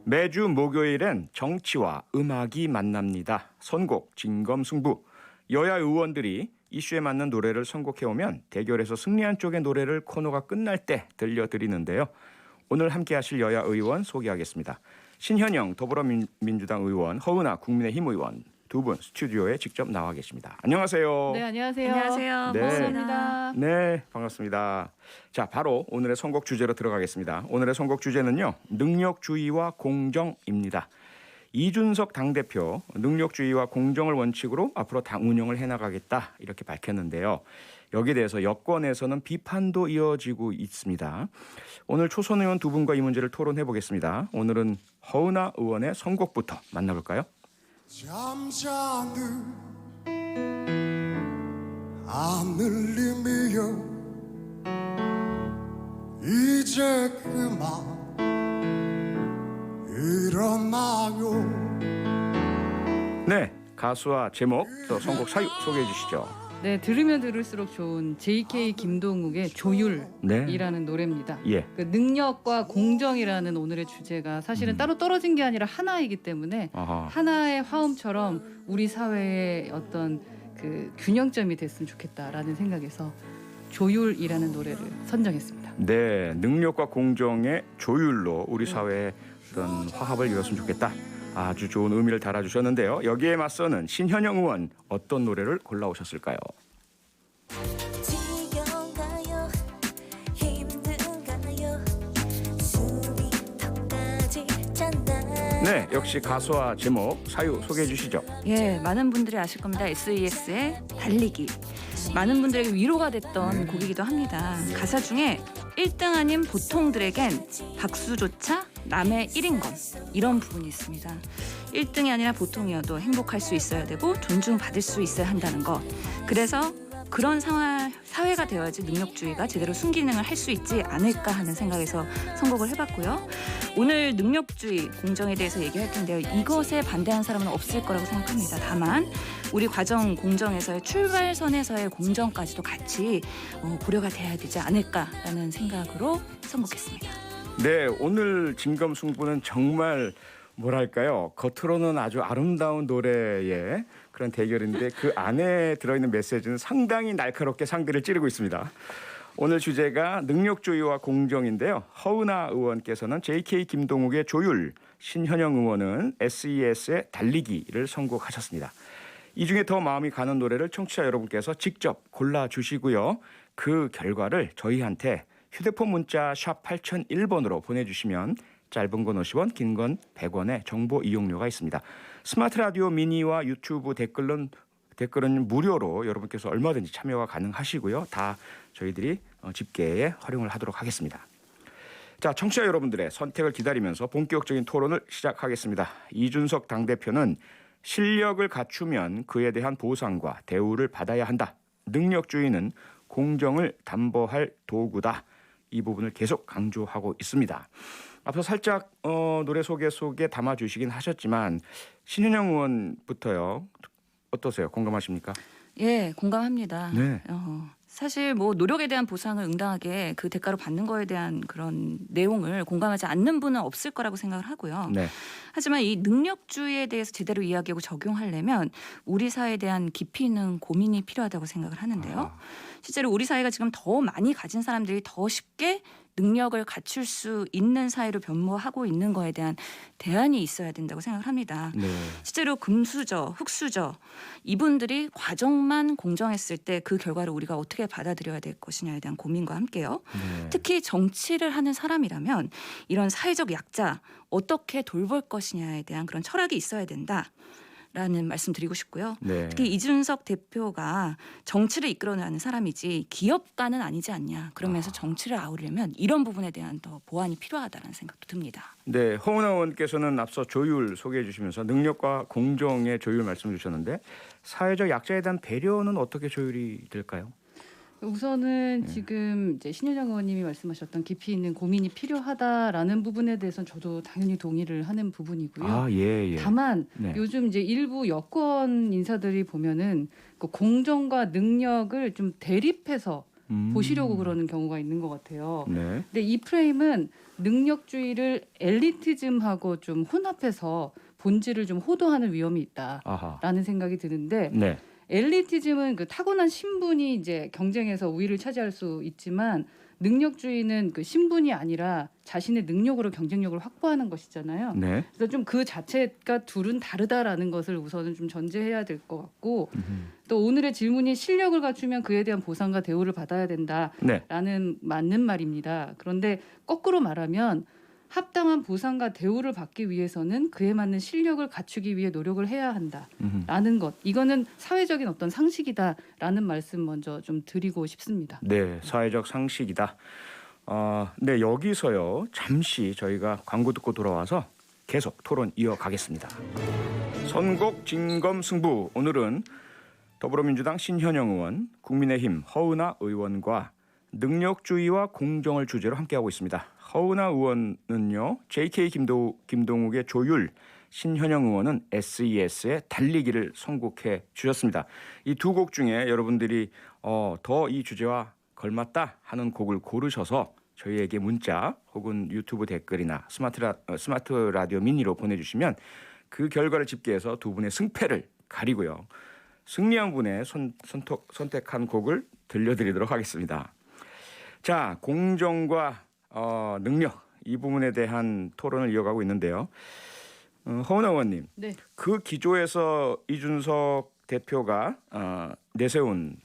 매주 목요일엔 정치와 음악이 만납니다. 선곡 진검승부. 여야 의원들이 이슈에 맞는 노래를 선곡해오면 대결에서 승리한 쪽의 노래를 코너가 끝날 때 들려드리는데요. 오늘 함께하실 여야 의원 소개하겠습니다. 신현영 더불어민주당 의원, 허은하 국민의힘 의원 두 분 스튜디오에 직접 나와 계십니다. 안녕하세요. 네, 안녕하세요. 안녕하세요. 네. 반갑습니다. 네, 반갑습니다. 자, 바로 오늘의 선곡 주제로 들어가겠습니다. 오늘의 선곡 주제는요, 능력주의와 공정입니다. 이준석 당대표, 능력주의와 공정을 원칙으로 앞으로 당 운영을 해나가겠다 이렇게 밝혔는데요. 여기에 대해서 여권에서는 비판도 이어지고 있습니다. 오늘 초선 의원 두 분과 이 문제를 토론해 보겠습니다. 오늘은 허은하 의원의 선곡부터 만나볼까요? 잠자는 하늘님이여 이제 그만 일어나요. 네, 가수와 제목 또 선곡 사유 소개해 주시죠. 네, 들으면 들을수록 좋은 JK 김동욱의 조율이라는 노래입니다. 예. 그 능력과 공정이라는 오늘의 주제가 사실은 따로 떨어진 게 아니라 하나이기 때문에 아하. 하나의 화음처럼 우리 사회의 어떤 그 균형점이 됐으면 좋겠다라는 생각에서 조율이라는 노래를 선정했습니다. 네, 능력과 공정의 조율로 우리 사회의 어떤 화합을 이뤘으면 좋겠다. 아주 좋은 의미를 달아주셨는데요. 여기에 맞서는 신현영 의원 어떤 노래를 골라오셨을까요? 지겨운가요? 힘든가요? 숨이 턱까지 찼나요? 네, 역시 가수와 제목 사유 소개해 주시죠. 예, 많은 분들이 아실 겁니다. SES의 달리기. 많은 분들에게 위로가 됐던 곡이기도 합니다. 가사 중에 1등 아닌 보통들에겐 박수조차 남의 1인 것, 이런 부분이 있습니다. 1등이 아니라 보통이어도 행복할 수 있어야 되고 존중받을 수 있어야 한다는 것. 그래서 그런 사회가 되어야지 능력주의가 제대로 순기능을 할 수 있지 않을까 하는 생각에서 선곡을 해봤고요. 오늘 능력주의, 공정에 대해서 얘기할 텐데요. 이것에 반대하는 사람은 없을 거라고 생각합니다. 다만 우리 과정 공정에서의 출발선에서의 공정까지도 같이 고려가 돼야 되지 않을까라는 생각으로 선곡했습니다. 네, 오늘 진검승부는 정말 뭐랄까요? 겉으로는 아주 아름다운 노래의 그런 대결인데 그 안에 들어있는 메시지는 상당히 날카롭게 상대를 찌르고 있습니다. 오늘 주제가 능력주의와 공정인데요. 허은하 의원께서는 JK 김동욱의 조율, 신현영 의원은 SES의 달리기를 선곡하셨습니다. 이 중에 더 마음이 가는 노래를 청취자 여러분께서 직접 골라주시고요. 그 결과를 저희한테 휴대폰 문자 샵 8001번으로 보내주시면 짧은 건 50원, 긴 건 100원의 정보 이용료가 있습니다. 스마트 라디오 미니와 유튜브 댓글은 무료로 여러분께서 얼마든지 참여가 가능하시고요. 다 저희들이 집계에 활용을 하도록 하겠습니다. 자, 청취자 여러분들의 선택을 기다리면서 본격적인 토론을 시작하겠습니다. 이준석 당대표는 실력을 갖추면 그에 대한 보상과 대우를 받아야 한다. 능력주의는 공정을 담보할 도구다. 이 부분을 계속 강조하고 있습니다. 앞서 살짝 노래 소개 속에 담아주시긴 하셨지만 신현영 의원부터요. 어떠세요? 공감하십니까? 예, 공감합니다. 네. 사실 뭐 노력에 대한 보상을 응당하게 그 대가로 받는 거에 대한 그런 내용을 공감하지 않는 분은 없을 거라고 생각을 하고요. 네. 하지만 이 능력주의에 대해서 제대로 이야기하고 적용하려면 우리 사회에 대한 깊이 있는 고민이 필요하다고 생각을 하는데요. 실제로 우리 사회가 지금 더 많이 가진 사람들이 더 쉽게 능력을 갖출 수 있는 사회로 변모하고 있는 거에 대한 대안이 있어야 된다고 생각을 합니다. 네. 실제로 금수저, 흑수저 이분들이 과정만 공정했을 때 그 결과를 우리가 어떻게 받아들여야 될 것이냐에 대한 고민과 함께요. 네. 특히 정치를 하는 사람이라면 이런 사회적 약자 어떻게 돌볼 것이냐에 대한 그런 철학이 있어야 된다. 라는 말씀 드리고 싶고요. 네. 특히 이준석 대표가 정치를 이끌어내는 사람이지 기업가는 아니지 않냐. 그러면서 정치를 아우르려면 이런 부분에 대한 더 보완이 필요하다는 생각도 듭니다. 네, 허은하 의원께서는 앞서 조율 소개해 주시면서 능력과 공정의 조율 말씀 주셨는데 사회적 약자에 대한 배려는 어떻게 조율이 될까요? 우선은 지금 이제 신현영 의원님이 말씀하셨던 깊이 있는 고민이 필요하다라는 부분에 대해서는 저도 당연히 동의를 하는 부분이고요. 아, 예. 다만 네. 요즘 이제 일부 여권 인사들이 보면은 그 공정과 능력을 좀 대립해서 보시려고 그러는 경우가 있는 것 같아요. 네. 근데 이 프레임은 능력주의를 엘리티즘하고 좀 혼합해서 본질을 좀 호도하는 위험이 있다라는 아하. 생각이 드는데 네. 엘리티즘은 그 타고난 신분이 이제 경쟁에서 우위를 차지할 수 있지만 능력주의는 그 신분이 아니라 자신의 능력으로 경쟁력을 확보하는 것이잖아요. 네. 그래서 좀 그 자체가 둘은 다르다라는 것을 우선은 좀 전제해야 될 것 같고 또 오늘의 질문이 실력을 갖추면 그에 대한 보상과 대우를 받아야 된다라는 네. 맞는 말입니다. 그런데 거꾸로 말하면 합당한 보상과 대우를 받기 위해서는 그에 맞는 실력을 갖추기 위해 노력을 해야 한다라는 것. 이거는 사회적인 어떤 상식이다라는 말씀 먼저 좀 드리고 싶습니다. 네, 사회적 상식이다. 네, 여기서요. 잠시 저희가 광고 듣고 돌아와서 계속 토론 이어가겠습니다. 선곡 진검승부. 오늘은 더불어민주당 신현영 의원, 국민의힘 허은하 의원과 능력주의와 공정을 주제로 함께하고 있습니다. 허은하 의원은요. JK 김동욱의 조율, 신현영 의원은 SES의 달리기를 선곡해 주셨습니다. 이 두 곡 중에 여러분들이 더 이 주제와 걸맞다 하는 곡을 고르셔서 저희에게 문자 혹은 유튜브 댓글이나 스마트 라디오 미니로 보내주시면 그 결과를 집계해서 두 분의 승패를 가리고요. 승리한 분의 선택한 곡을 들려드리도록 하겠습니다. 자, 공정과 능력 이 부분에 대한 토론을 이어가고 있는데요. 허은하 의원님, 네. 그 기조에서 이준석 대표가 내세운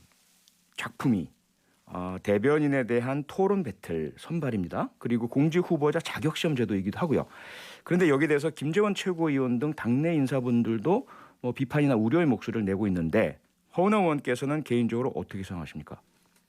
작품이 대변인에 대한 토론 배틀 선발입니다. 그리고 공직 후보자 자격시험제도이기도 하고요. 그런데 여기에 대해서 김재원 최고위원 등 당내 인사분들도 뭐 비판이나 우려의 목소리를 내고 있는데 허은하 의원께서는 개인적으로 어떻게 생각하십니까?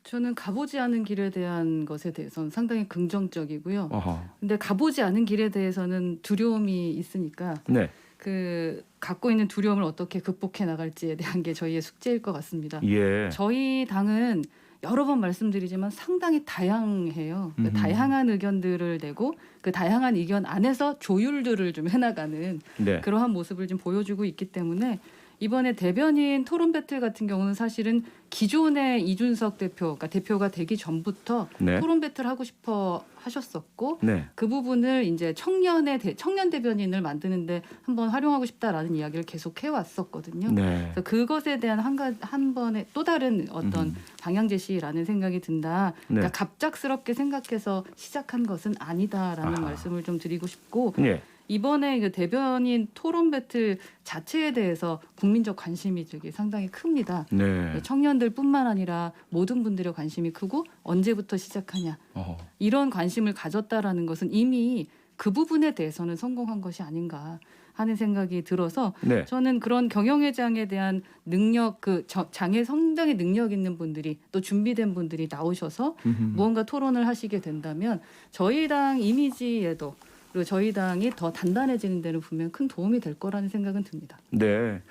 저는 가보지 않은 길에 대한 것에 대해서는 상당히 긍정적이고요. 어허. 근데 가보지 않은 길에 대해서는 두려움이 있으니까 네. 그 갖고 있는 두려움을 어떻게 극복해 나갈지에 대한 게 저희의 숙제일 것 같습니다. 예. 저희 당은 여러 번 말씀드리지만 상당히 다양해요. 그 다양한 의견들을 내고 그 다양한 의견 안에서 조율들을 좀 해나가는 네. 그러한 모습을 좀 보여주고 있기 때문에 이번에 대변인 토론 배틀 같은 경우는 사실은 기존의 이준석 대표, 그러니까 대표가 되기 전부터 네. 토론 배틀 하고 싶어 하셨었고 네. 그 부분을 이제 청년 대변인을 만드는데 한번 활용하고 싶다라는 이야기를 계속 해왔었거든요. 네. 그래서 그것에 대한 한 번의 또 다른 어떤 방향 제시라는 생각이 든다. 그러니까 네. 갑작스럽게 생각해서 시작한 것은 아니다라는 아하. 말씀을 좀 드리고 싶고 예. 이번에 그 대변인 토론 배틀 자체에 대해서 국민적 관심이 되게 상당히 큽니다. 네. 청년들뿐만 아니라 모든 분들의 관심이 크고 언제부터 시작하냐 어허. 이런 관심을 가졌다라는 것은 이미 그 부분에 대해서는 성공한 것이 아닌가 하는 생각이 들어서 네. 저는 그런 경영회장에 대한 능력 장애 성장의 능력 있는 분들이 또 준비된 분들이 나오셔서 무언가 토론을 하시게 된다면 저희 당 이미지에도 그리고 저희 당이 더 단단해지는 데는 분명 큰 도움이 될 거라는 생각은 듭니다. 네.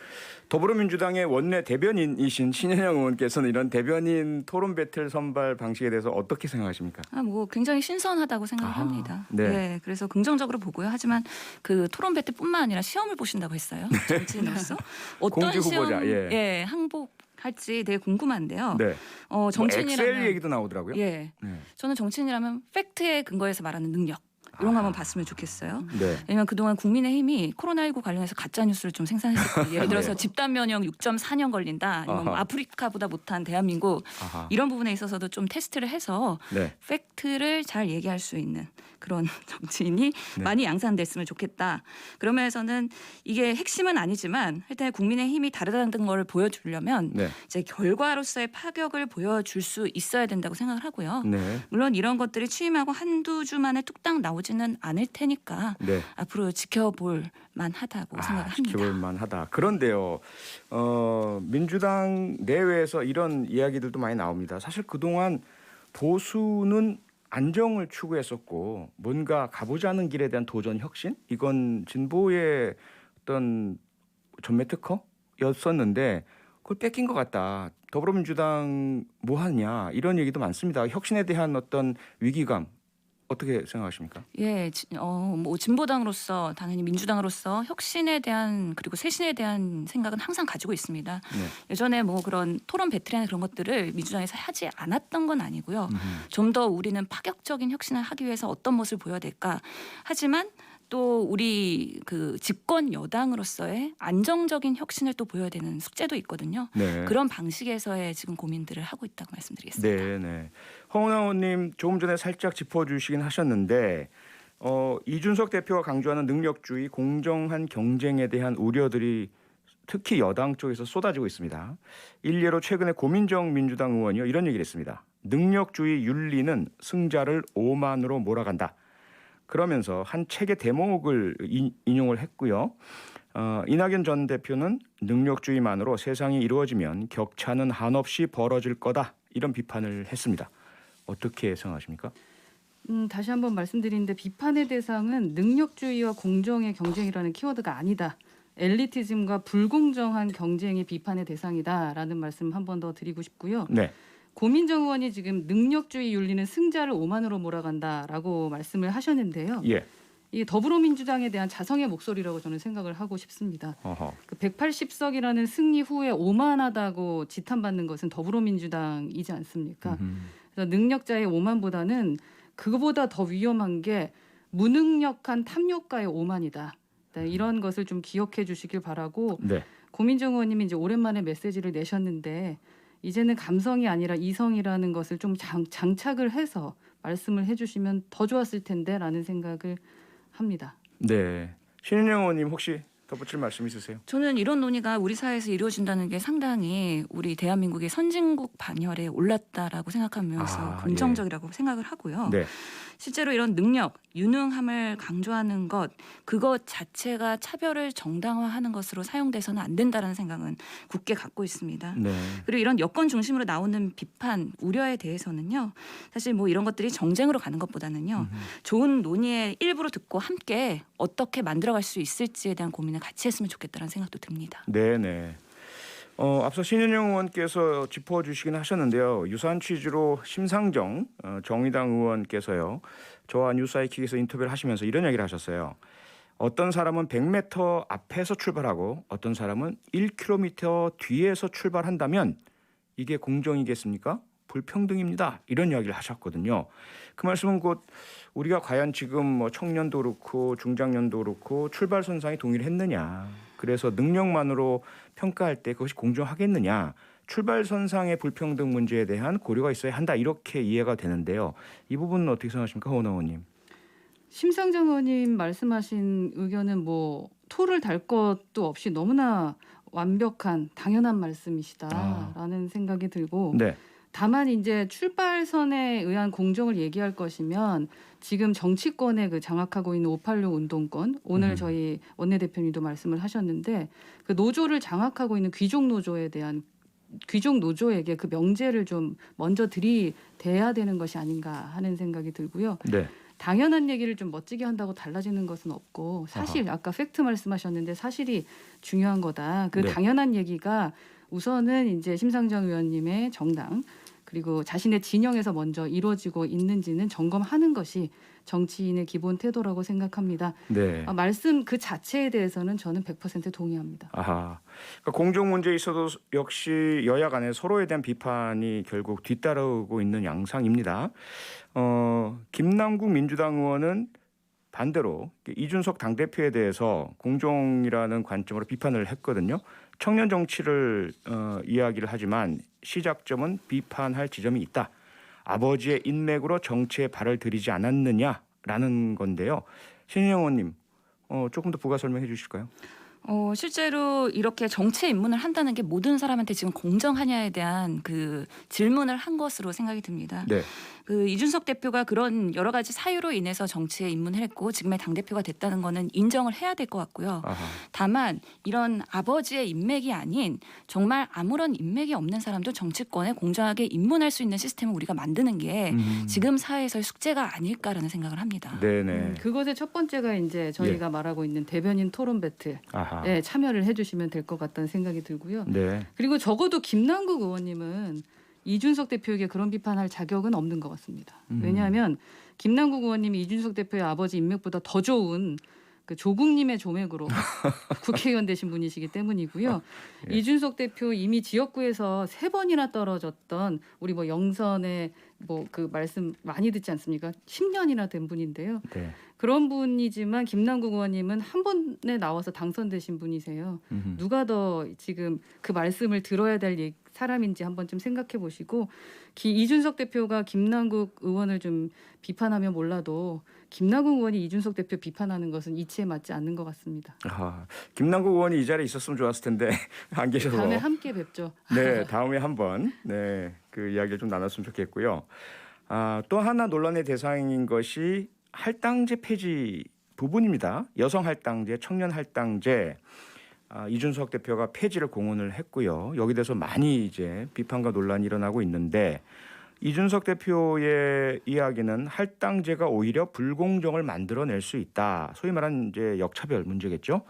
더불어민주당의 원내 대변인이신 신현영 의원께서는 이런 대변인 토론 배틀 선발 방식에 대해서 어떻게 생각하십니까? 뭐 굉장히 신선하다고 생각합니다. 네. 그래서 긍정적으로 보고요. 하지만 그 토론 배틀뿐만 아니라 시험을 보신다고 했어요. 정치인으로서 어떤 공직 후보자, 시험 예. 항복할지 되게 궁금한데요. 네. 뭐 정치인이라면 엑셀 얘기도 나오더라고요. 예, 네. 저는 정치인이라면 팩트에 근거해서 말하는 능력. 이런 거 한번 봤으면 좋겠어요. 네. 왜냐하면 그동안 국민의힘이 코로나19 관련해서 가짜 뉴스를 좀 생산했었거든요. 예를 들어서 네. 집단 면역 6.4년 걸린다. 아니면 뭐 아하. 아프리카보다 못한 대한민국 아하. 이런 부분에 있어서도 좀 테스트를 해서 네. 팩트를 잘 얘기할 수 있는 그런 정치인이 네. 많이 양산됐으면 좋겠다. 그러면서는 이게 핵심은 아니지만 하여튼 국민의힘이 다르다는 걸 보여주려면 네. 이제 결과로서의 파격을 보여줄 수 있어야 된다고 생각을 하고요. 네. 물론 이런 것들이 취임하고 한두 주 만에 뚝딱 나오지는 않을 테니까 네. 앞으로 지켜볼 만하다고 생각을 합니다. 지켜볼 만하다. 그런데요. 민주당 내외에서 이런 이야기들도 많이 나옵니다. 사실 그동안 보수는 안정을 추구했었고 뭔가 가보지 않은 길에 대한 도전 혁신? 이건 진보의 어떤 전매 특허였었는데 그걸 뺏긴 것 같다. 더불어민주당 뭐 하냐 이런 얘기도 많습니다. 혁신에 대한 어떤 위기감 어떻게 생각하십니까? 예, 뭐 진보당으로서 당연히 민주당으로서 혁신에 대한 그리고 쇄신에 대한 생각은 항상 가지고 있습니다. 네. 예전에 뭐 그런 토론 배틀이나 그런 것들을 민주당에서 하지 않았던 건 아니고요. 좀 더 우리는 파격적인 혁신을 하기 위해서 어떤 모습을 보여야 될까? 하지만 또 우리 그 집권 여당으로서의 안정적인 혁신을 또 보여야 되는 숙제도 있거든요. 네. 그런 방식에서의 지금 고민들을 하고 있다고 말씀드리겠습니다. 네, 네. 허은하 의원님 조금 전에 살짝 짚어주시긴 하셨는데 이준석 대표가 강조하는 능력주의, 공정한 경쟁에 대한 우려들이 특히 여당 쪽에서 쏟아지고 있습니다. 일례로 최근에 고민정 민주당 의원이요 이런 얘기를 했습니다. 능력주의 윤리는 승자를 오만으로 몰아간다. 그러면서 한 책의 대목을 인용을 했고요. 이낙연 전 대표는 능력주의만으로 세상이 이루어지면 격차는 한없이 벌어질 거다. 이런 비판을 했습니다. 어떻게 생각하십니까? 다시 한번 말씀드리는데 비판의 대상은 능력주의와 공정의 경쟁이라는 키워드가 아니다. 엘리티즘과 불공정한 경쟁이 비판의 대상이다라는 말씀 한 번 더 드리고 싶고요. 네. 고민정 의원이 지금 능력주의 윤리는 승자를 오만으로 몰아간다라고 말씀을 하셨는데요. 예. 이게 더불어민주당에 대한 자성의 목소리라고 저는 생각을 하고 싶습니다. 어허. 그 180석이라는 승리 후에 오만하다고 지탄받는 것은 더불어민주당이지 않습니까? 그래서 능력자의 오만보다는 그거보다 더 위험한 게 무능력한 탐욕가의 오만이다. 네, 이런 것을 좀 기억해 주시길 바라고 네. 고민정 의원님이 이제 오랜만에 메시지를 내셨는데 이제는 감성이 아니라 이성이라는 것을 좀 장착을 해서 말씀을 해주시면 더 좋았을 텐데라는 생각을 합니다. 네. 신인영 의원님 혹시 덧붙일 말씀 있으세요? 저는 이런 논의가 우리 사회에서 이루어진다는 게 상당히 우리 대한민국의 선진국 반열에 올랐다라고 생각하면서 긍정적이라고 생각을 하고요. 네. 실제로 이런 능력, 유능함을 강조하는 것, 그것 자체가 차별을 정당화하는 것으로 사용돼서는 안 된다는 생각은 굳게 갖고 있습니다. 네. 그리고 이런 여건 중심으로 나오는 비판, 우려에 대해서는요. 사실 뭐 이런 것들이 정쟁으로 가는 것보다는요. 좋은 논의의 일부로 듣고 함께 어떻게 만들어갈 수 있을지에 대한 고민을 같이 했으면 좋겠다는 생각도 듭니다. 네, 네. 앞서 신현영 의원께서 짚어주시긴 하셨는데요. 유사한 취지로 심상정 정의당 의원께서요. 저와 뉴스아이킥에서 인터뷰를 하시면서 이런 얘기를 하셨어요. 어떤 사람은 100m 앞에서 출발하고 어떤 사람은 1km 뒤에서 출발한다면 이게 공정이겠습니까? 불평등입니다. 이런 이야기를 하셨거든요. 그 말씀은 곧 우리가 과연 지금 뭐 청년도 그렇고 중장년도 그렇고 출발선상에 동의를 했느냐. 그래서 능력만으로 평가할 때 그것이 공정하겠느냐. 출발선상의 불평등 문제에 대한 고려가 있어야 한다. 이렇게 이해가 되는데요. 이 부분은 어떻게 생각하십니까? 허은하 의원님. 심상정 의원님 말씀하신 의견은 뭐 토를 달 것도 없이 너무나 완벽한 당연한 말씀이시다라는 생각이 들고 네. 다만 이제 출발선에 의한 공정을 얘기할 것이면 지금 정치권에 그 장악하고 있는 586 운동권 오늘 저희 원내대표님도 말씀을 하셨는데 그 노조를 장악하고 있는 귀족 노조에 대한 귀족 노조에게 그 명제를 좀 먼저 들이대야 되는 것이 아닌가 하는 생각이 들고요. 네. 당연한 얘기를 좀 멋지게 한다고 달라지는 것은 없고 사실 아까 팩트 말씀하셨는데 사실이 중요한 거다. 그 네. 당연한 얘기가 우선은 이제 심상정 의원님의 정당 그리고 자신의 진영에서 먼저 이루어지고 있는지는 점검하는 것이 정치인의 기본 태도라고 생각합니다. 네. 말씀 그 자체에 대해서는 저는 100% 동의합니다. 아하. 그러니까 공정 문제에 있어도 역시 여야 간에 서로에 대한 비판이 결국 뒤따르고 있는 양상입니다. 김남국 민주당 의원은 반대로 이준석 당대표에 대해서 공정이라는 관점으로 비판을 했거든요. 청년 정치를 이야기를 하지만 시작점은 비판할 지점이 있다. 아버지의 인맥으로 정치에 발을 들이지 않았느냐라는 건데요. 신인영 의원님 조금 더 부가 설명해 주실까요? 실제로 이렇게 정치에 입문을 한다는 게 모든 사람한테 지금 공정하냐에 대한 그 질문을 한 것으로 생각이 듭니다. 네. 그 이준석 대표가 그런 여러 가지 사유로 인해서 정치에 입문을 했고 지금의 당대표가 됐다는 거는 인정을 해야 될 것 같고요. 아하. 다만 이런 아버지의 인맥이 아닌 정말 아무런 인맥이 없는 사람도 정치권에 공정하게 입문할 수 있는 시스템을 우리가 만드는 게 지금 사회에서의 숙제가 아닐까라는 생각을 합니다. 네네. 그것의 첫 번째가 이제 저희가 말하고 있는 대변인 토론 배틀에 아하. 참여를 해주시면 될 것 같다는 생각이 들고요. 네. 그리고 적어도 김남국 의원님은 이준석 대표에게 그런 비판할 자격은 없는 것 같습니다. 왜냐하면 김남국 의원님이 이준석 대표의 아버지 인맥보다 더 좋은 그 조국님의 조맥으로 국회의원 되신 분이시기 때문이고요. 예. 이준석 대표 이미 지역구에서 3번이나 떨어졌던 우리 뭐 영선의 뭐 그 말씀 많이 듣지 않습니까? 10년이나 된 분인데요. 네. 그런 분이지만 김남국 의원님은 한 번에 나와서 당선되신 분이세요. 누가 더 지금 그 말씀을 들어야 될 사람인지 한번 좀 생각해 보시고 이준석 대표가 김남국 의원을 좀 비판하면 몰라도 김남국 의원이 이준석 대표 비판하는 것은 이치에 맞지 않는 것 같습니다. 아, 김남국 의원이 이 자리에 있었으면 좋았을 텐데 안 계셔서. 다음에 함께 뵙죠. 네, 다음에 한번 네, 그 이야기를 좀 나눴으면 좋겠고요. 또 하나 논란의 대상인 것이 할당제 폐지 부분입니다. 여성 할당제, 청년 할당제 이준석 대표가 폐지를 공언을 했고요. 여기 대해서 많이 이제 비판과 논란이 일어나고 있는데 이준석 대표의 이야기는 할당제가 오히려 불공정을 만들어낼 수 있다. 소위 말하는 이제 역차별 문제겠죠.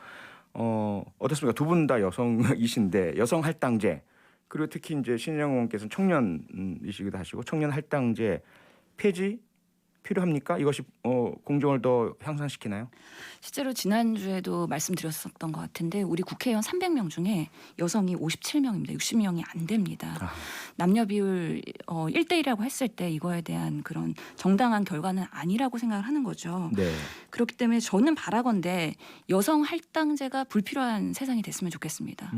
어떻습니까? 두 분 다 여성이신데 여성 할당제 그리고 특히 이제 신인영 의원께서는 청년이시기도 하시고 청년 할당제 폐지 필요합니까? 이것이 공정을 더 향상시키나요? 실제로 지난주에도 말씀드렸었던 것 같은데 우리 국회의원 300명 중에 여성이 57명입니다. 60명이 안 됩니다. 남녀 비율 1대1이라고 했을 때 이거에 대한 그런 정당한 결과는 아니라고 생각을 하는 거죠. 네. 그렇기 때문에 저는 바라건대 여성 할당제가 불필요한 세상이 됐으면 좋겠습니다.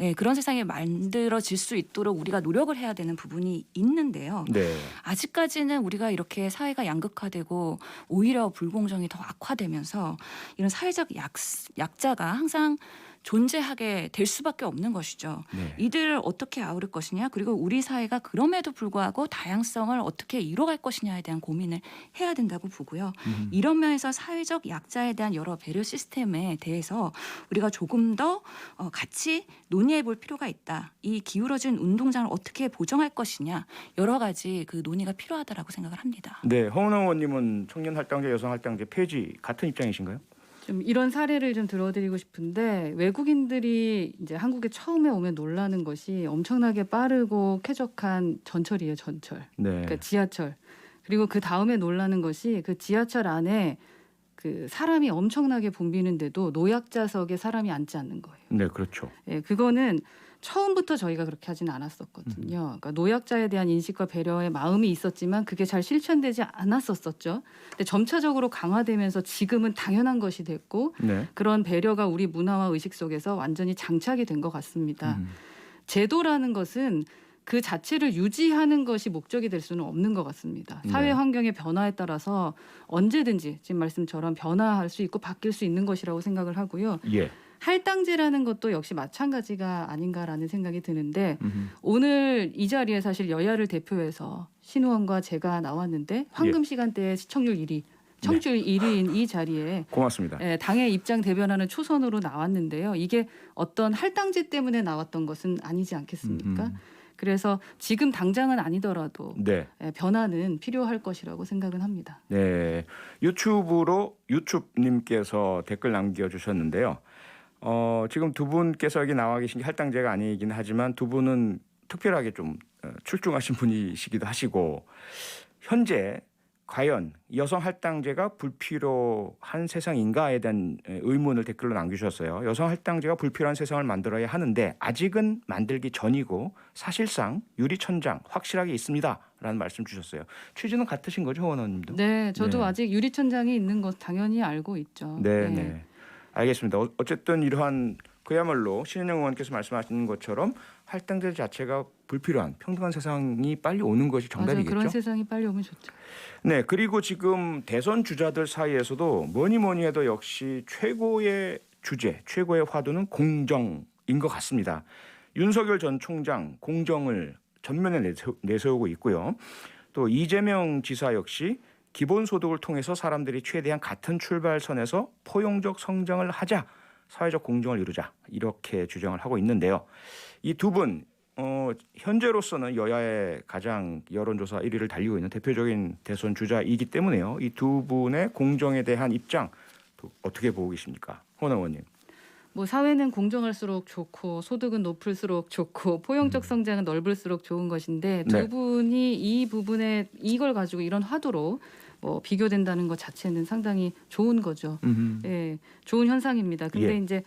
예, 그런 세상이 만들어질 수 있도록 우리가 노력을 해야 되는 부분이 있는데요. 네. 아직까지는 우리가 이렇게 사회가 양극화되고 오히려 불공정이 더 악화되면서 이런 사회적 약자가 항상 존재하게 될 수밖에 없는 것이죠. 네. 이들을 어떻게 아우를 것이냐 그리고 우리 사회가 그럼에도 불구하고 다양성을 어떻게 이뤄갈 것이냐에 대한 고민을 해야 된다고 보고요. 이런 면에서 사회적 약자에 대한 여러 배려 시스템에 대해서 우리가 조금 더 같이 논의해 볼 필요가 있다. 이 기울어진 운동장을 어떻게 보정할 것이냐 여러 가지 그 논의가 필요하다라고 생각을 합니다. 네, 허은하 의원님은 청년 할당제, 여성 할당제 폐지 같은 입장이신가요? 좀 이런 사례를 좀 들어드리고 싶은데 외국인들이 이제 한국에 처음에 오면 놀라는 것이 엄청나게 빠르고 쾌적한 전철이에요, 전철. 네. 그러니까 지하철. 그리고 그 다음에 놀라는 것이 그 지하철 안에 그 사람이 엄청나게 붐비는데도 노약자석에 사람이 앉지 않는 거예요. 네, 그렇죠. 예, 그거는 처음부터 저희가 그렇게 하진 않았었거든요. 그러니까 노약자에 대한 인식과 배려의 마음이 있었지만 그게 잘 실천되지 않았었죠. 근데 점차적으로 강화되면서 지금은 당연한 것이 됐고 네. 그런 배려가 우리 문화와 의식 속에서 완전히 장착이 된 것 같습니다. 제도라는 것은 그 자체를 유지하는 것이 목적이 될 수는 없는 것 같습니다. 사회 네. 환경의 변화에 따라서 언제든지 지금 말씀처럼 변화할 수 있고 바뀔 수 있는 것이라고 생각을 하고요. 예. 할당제라는 것도 역시 마찬가지가 아닌가라는 생각이 드는데 오늘 이 자리에 사실 여야를 대표해서 신의원과 제가 나왔는데 황금 시간대에 시청률 1위, 청취율 1위인 이 자리에 고맙습니다. 당의 입장 대변하는 초선으로 나왔는데요. 이게 어떤 할당제 때문에 나왔던 것은 아니지 않겠습니까? 그래서 지금 당장은 아니더라도 네. 변화는 필요할 것이라고 생각은 합니다. 네. 유튜브님께서 댓글 남겨주셨는데요. 지금 두 분께서 여기 나와 계신 게 할당제가 아니긴 하지만 두 분은 특별하게 좀 출중하신 분이시기도 하시고 현재 과연 여성 할당제가 불필요한 세상인가에 대한 의문을 댓글로 남겨주셨어요. 여성 할당제가 불필요한 세상을 만들어야 하는데 아직은 만들기 전이고 사실상 유리천장 확실하게 있습니다라는 말씀 주셨어요. 취지는 같으신 거죠, 허원 의원님도? 네, 저도 네. 아직 유리천장이 있는 것 당연히 알고 있죠. 네, 네. 알겠습니다. 어쨌든 이러한 그야말로 신은영 의원께서 말씀하시는 것처럼 할당제 자체가 불필요한 평등한 세상이 빨리 오는 것이 맞아요. 정답이겠죠. 그런 세상이 빨리 오면 좋죠. 네, 그리고 지금 대선 주자들 사이에서도 뭐니 해도 역시 최고의 주제, 최고의 화두는 공정인 것 같습니다. 윤석열 전 총장 공정을 전면에 내세우고 있고요. 또 이재명 지사 역시 기본소득을 통해서 사람들이 최대한 같은 출발선에서 포용적 성장을 하자, 사회적 공정을 이루자 이렇게 주장을 하고 있는데요. 이 두 분 현재로서는 여야의 가장 여론조사 1위를 달리고 있는 대표적인 대선 주자이기 때문에요. 이 두 분의 공정에 대한 입장 어떻게 보고 계십니까? 허은하 의원님. 뭐 사회는 공정할수록 좋고 소득은 높을수록 좋고 포용적 성장은 넓을수록 좋은 것인데 두 네. 분이 이 부분에 이걸 가지고 이런 화두로 뭐 비교된다는 것 자체는 상당히 좋은 거죠. 예, 좋은 현상입니다. 근데 예. 이제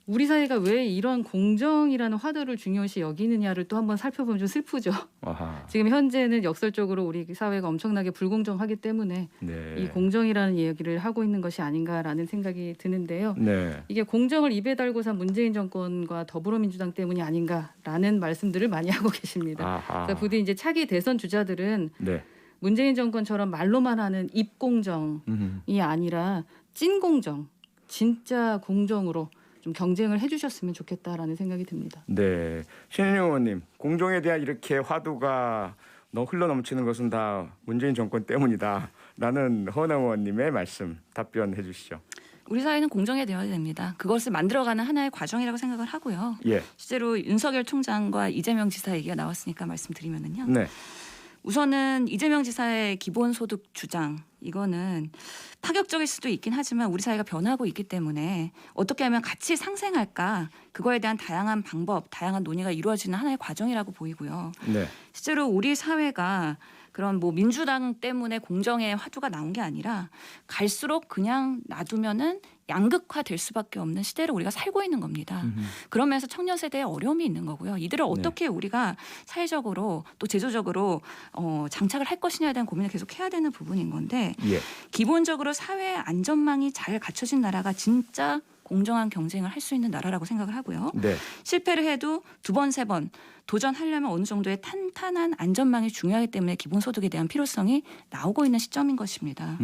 우리 사회가 왜 이런 공정이라는 화두를 중요시 여기느냐를 또 한번 살펴보면 좀 슬프죠. 아하. 지금 현재는 역설적으로 우리 사회가 엄청나게 불공정하기 때문에 네. 이 공정이라는 얘기를 하고 있는 것이 아닌가라는 생각이 드는데요. 네. 이게 공정을 입에 달고 산 문재인 정권과 더불어민주당 때문이 아닌가라는 말씀들을 많이 하고 계십니다. 아하. 그래서 부디 이제 차기 대선 주자들은 네. 문재인 정권처럼 말로만 하는 입공정이 아니라 찐 공정, 진짜 공정으로 좀 경쟁을 해주셨으면 좋겠다라는 생각이 듭니다. 네. 신은영 의원님, 공정에 대한 이렇게 화두가 흘러 넘치는 것은 다 문재인 정권 때문이다라는 허은하 의원님의 말씀 답변해 주시죠. 우리 사회는 공정해져야 됩니다. 그것을 만들어가는 하나의 과정이라고 생각을 하고요. 예. 실제로 윤석열 총장과 이재명 지사 얘기가 나왔으니까 말씀드리면은요. 네. 우선은 이재명 지사의 기본소득 주장 이거는 파격적일 수도 있긴 하지만 우리 사회가 변하고 있기 때문에 어떻게 하면 같이 상생할까 그거에 대한 다양한 방법, 다양한 논의가 이루어지는 하나의 과정이라고 보이고요. 네. 실제로 우리 사회가 그런 뭐 민주당 때문에 공정의 화두가 나온 게 아니라 갈수록 그냥 놔두면은 양극화될 수밖에 없는 시대를 우리가 살고 있는 겁니다. 그러면서 청년 세대에 어려움이 있는 거고요. 이들을 어떻게 우리가 사회적으로 또 제도적으로 장착을 할 것이냐에 대한 고민을 계속 해야 되는 부분인 건데 예. 기본적으로 사회 안전망이 잘 갖춰진 나라가 진짜 공정한 경쟁을 할 수 있는 나라라고 생각을 하고요. 네. 실패를 해도 두 번, 세 번 도전하려면 어느 정도의 탄탄한 안전망이 중요하기 때문에 기본소득에 대한 필요성이 나오고 있는 시점인 것입니다.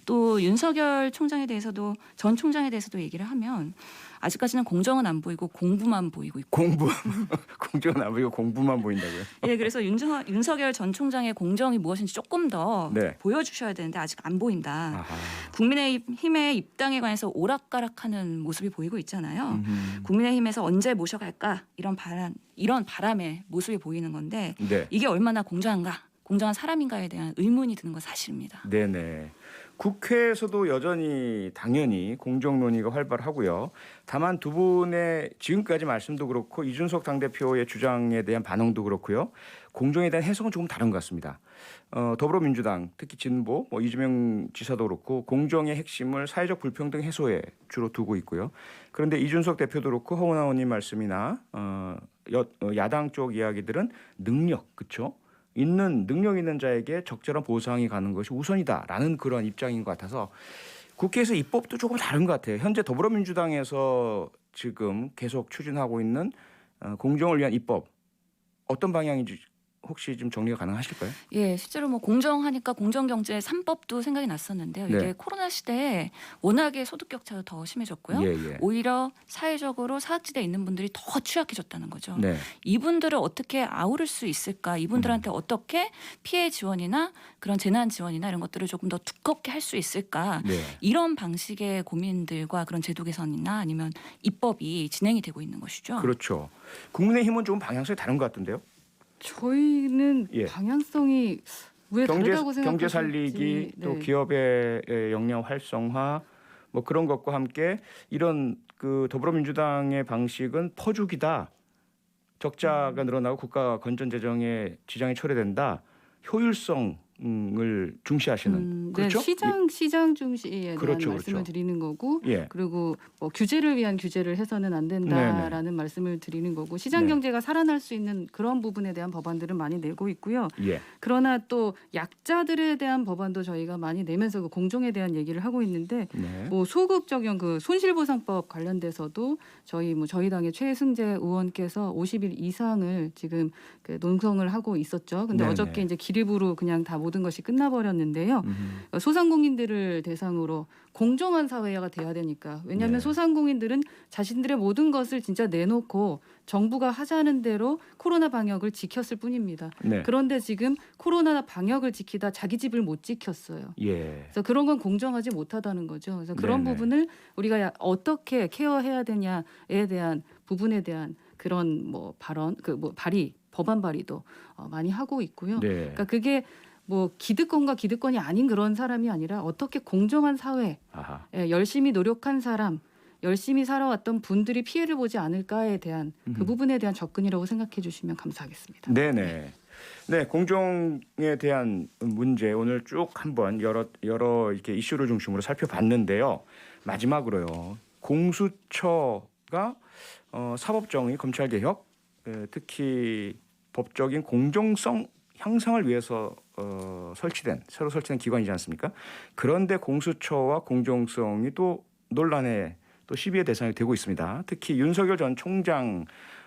또 윤석열 총장에 대해서도 전 총장에 대해서도 얘기를 하면 아직까지는 공정은 안 보이고 공부만 보이고 있고. 공부 공정은 안 보이고 공부만 보인다고요? 예, 그래서 윤석열 전 총장의 공정이 무엇인지 조금 더 네. 보여주셔야 되는데 아직 안 보인다. 아하. 국민의힘의 입당에 관해서 오락가락하는 모습이 보이고 있잖아요. 국민의힘에서 언제 모셔갈까 이런 바람의 모습이 보이는 건데 네. 이게 얼마나 공정한가, 공정한 사람인가에 대한 의문이 드는 건 사실입니다. 네네. 국회에서도 여전히 당연히 공정 논의가 활발하고요. 다만 두 분의 지금까지 말씀도 그렇고 이준석 당대표의 주장에 대한 반응도 그렇고요. 공정에 대한 해석은 조금 다른 것 같습니다. 더불어민주당 특히 진보 이재명 지사도 그렇고 공정의 핵심을 사회적 불평등 해소에 주로 두고 있고요. 그런데 이준석 대표도 그렇고 허은하 의원님 말씀이나 야당 쪽 이야기들은 능력, 그렇죠? 능력 있는 자에게 적절한 보상이 가는 것이 우선이다라는 그런 입장인 것 같아서 국회에서 입법도 조금 다른 것 같아요. 현재 더불어민주당에서 지금 계속 추진하고 있는 공정을 위한 입법 어떤 방향인지 혹시 좀 정리가 가능하실까요? 예, 실제로 뭐 공정하니까 공정경제 3법도 생각이 났었는데요. 이게 네. 코로나 시대에 워낙에 소득 격차가 더 심해졌고요. 예. 오히려 사회적으로 사각지대에 있는 분들이 더 취약해졌다는 거죠. 네. 이분들을 어떻게 아우를 수 있을까? 이분들한테 어떻게 피해 지원이나 그런 재난 지원이나 이런 것들을 조금 더 두껍게 할 수 있을까? 네. 이런 방식의 고민들과 그런 제도 개선이나 아니면 입법이 진행이 되고 있는 것이죠. 그렇죠. 국민의힘은 좀 방향성이 다른 것 같은데요. 저희는 예. 방향성이 왜 다르다고 생각하실지. 경제 살리기 또 네. 기업의 역량 활성화 뭐 그런 것과 함께 이런 그 더불어민주당의 방식은 퍼주기다. 적자가 늘어나고 국가 건전 재정에 지장이 초래된다. 효율성을 중시하시는 그렇죠? 네, 시장 중시에 대한 그렇죠, 말씀을 그렇죠. 드리는 거고, 예. 그리고 뭐 규제를 위한 규제를 해서는 안 된다라는 말씀을 드리는 거고, 시장 네. 경제가 살아날 수 있는 그런 부분에 대한 법안들은 많이 내고 있고요. 예. 그러나 또 약자들에 대한 법안도 저희가 많이 내면서 그 공정에 대한 얘기를 하고 있는데, 네. 뭐 소급 적용 그 손실보상법 관련돼서도 저희 당의 최승재 의원께서 50일 이상을 지금 그 논성을 하고 있었죠. 근데 네네. 어저께 이제 기립으로 그냥 다 모든 것이 끝나버렸는데요. 소상공인들을 대상으로 공정한 사회가 돼야 되니까. 왜냐하면 네. 소상공인들은 자신들의 모든 것을 진짜 내놓고 정부가 하자는 대로 코로나 방역을 지켰을 뿐입니다. 네. 그런데 지금 코로나 방역을 지키다 자기 집을 못 지켰어요. 예. 그래서 그런 건 공정하지 못하다는 거죠. 그래서 그런 네네. 부분을 우리가 어떻게 케어해야 되냐에 대한 부분에 대한 그런 뭐 발언, 법안 발의도 많이 하고 있고요. 네. 그러니까 그게 뭐 기득권과 기득권이 아닌 그런 사람이 아니라 어떻게 공정한 사회, 아하. 열심히 노력한 사람, 열심히 살아왔던 분들이 피해를 보지 않을까에 대한 그 부분에 대한 접근이라고 생각해 주시면 감사하겠습니다. 네네. 네, 공정에 대한 문제 오늘 쭉 한번 여러 이렇게 이슈를 중심으로 살펴봤는데요. 마지막으로요. 공수처가 사법정의 검찰 개혁, 특히 법적인 공정성 향상을 위해서 새로 설치된 기관이지 않습니까? 그런데 공수처와 공정성이 또 논란에 또 시비의 대상이 되고 있습니다. 특히 윤석열 전 총장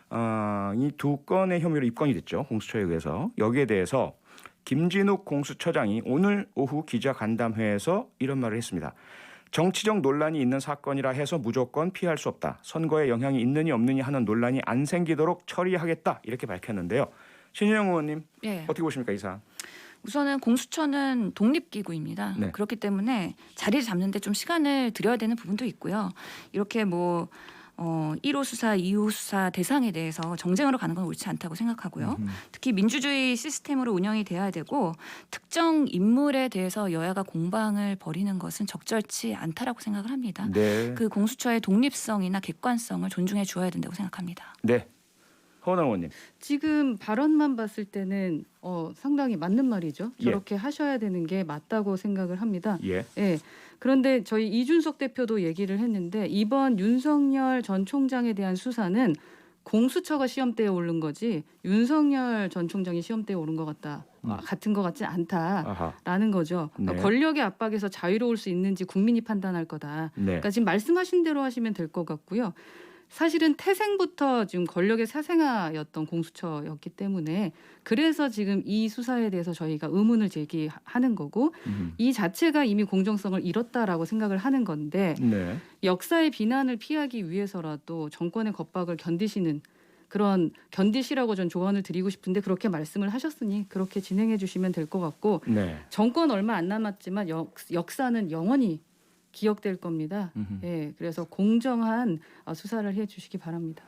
이 2건의 혐의로 입건이 됐죠. 공수처에 의해서. 여기에 대해서 김진욱 공수처장이 오늘 오후 기자간담회에서 이런 말을 했습니다. 정치적 논란이 있는 사건이라 해서 무조건 피할 수 없다. 선거에 영향이 있느니 없느니 하는 논란이 안 생기도록 처리하겠다. 이렇게 밝혔는데요. 신인영 의원님 예. 어떻게 보십니까 이 사안? 우선은 공수처는 독립기구입니다. 네. 그렇기 때문에 자리를 잡는데 좀 시간을 들여야 되는 부분도 있고요. 이렇게 1호 수사, 2호 수사 대상에 대해서 정쟁으로 가는 건 옳지 않다고 생각하고요. 특히 민주주의 시스템으로 운영이 돼야 되고 특정 인물에 대해서 여야가 공방을 벌이는 것은 적절치 않다라고 생각을 합니다. 네. 그 공수처의 독립성이나 객관성을 존중해 주어야 된다고 생각합니다. 네. 허은하 의원님. 지금 발언만 봤을 때는 상당히 맞는 말이죠. 예. 저렇게 하셔야 되는 게 맞다고 생각을 합니다. 예. 예. 그런데 저희 이준석 대표도 얘기를 했는데 이번 윤석열 전 총장에 대한 수사는 공수처가 시험대에 오른 거지 윤석열 전 총장이 시험대에 오른 것 같은 것 같지 않다라는 아하. 거죠. 네. 권력의 압박에서 자유로울 수 있는지 국민이 판단할 거다. 네. 그러니까 지금 말씀하신 대로 하시면 될 것 같고요. 사실은 태생부터 지금 권력의 사생아였던 공수처였기 때문에 그래서 지금 이 수사에 대해서 저희가 의문을 제기하는 거고 이 자체가 이미 공정성을 잃었다라고 생각을 하는 건데 네. 역사의 비난을 피하기 위해서라도 정권의 겁박을 견디시라고 전 조언을 드리고 싶은데 그렇게 말씀을 하셨으니 그렇게 진행해 주시면 될 것 같고 네. 정권 얼마 안 남았지만 역사는 영원히 기억될 겁니다. 예, 그래서 공정한 수사를 해주시기 바랍니다.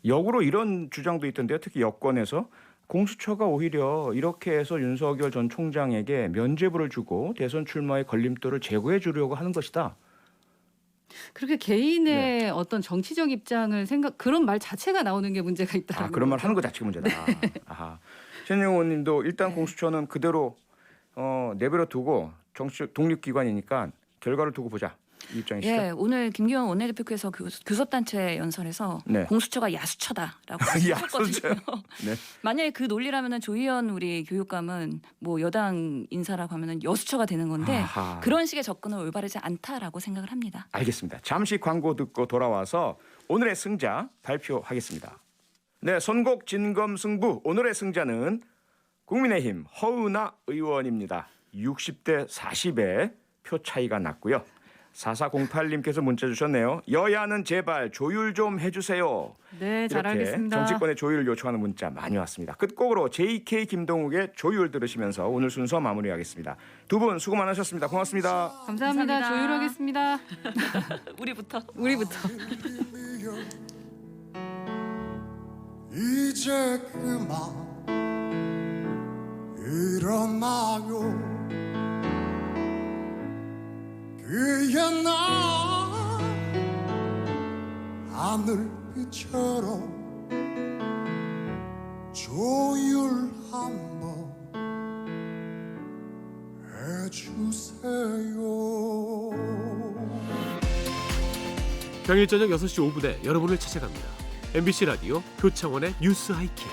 역으로 이런 주장도 있던데요. 특히 여권에서 공수처가 오히려 이렇게 해서 윤석열 전 총장에게 면죄부를 주고 대선 출마의 걸림돌을 제거해 주려고 하는 것이다. 그렇게 개인의 어떤 정치적 입장을 그런 말 자체가 나오는 게 문제가 있다는 그런 말 거죠. 하는 것 자체가 문제다. 아하. 신영 의원님도 일단 공수처는 그대로 내버려 두고 정치 독립기관이니까 결과를 두고 보자. 이 입장이시죠? 예, 오늘 김기현 원내대표께서 교섭단체 연설에서 네. 공수처가 야수처다라고 야수처요? 하셨거든요. 네. 만약에 그 논리라면은 조희연 우리 교육감은 여당 인사라고 하면은 여수처가 되는 건데 아하. 그런 식의 접근은 올바르지 않다라고 생각을 합니다. 알겠습니다. 잠시 광고 듣고 돌아와서 오늘의 승자 발표하겠습니다. 네, 선곡 진검승부 오늘의 승자는 국민의힘 허은하 의원입니다. 60대 40의 표 차이가 났고요. 4408님께서 문자 주셨네요. 여야는 제발 조율 좀 해주세요. 네, 잘 이렇게 알겠습니다. 정치권의 조율을 요청하는 문자 많이 왔습니다. 끝곡으로 JK 김동욱의 조율 들으시면서 오늘 순서 마무리하겠습니다. 두 분 수고 많으셨습니다. 고맙습니다. 감사합니다. 감사합니다. 조율하겠습니다. 우리부터. 이제 그만 일어나요 그 옛날 하늘빛처럼 조율 한번 해주세요. 평일 저녁 6시 5분에 여러분을 찾아갑니다. MBC 라디오 표창원의 뉴스 하이킥.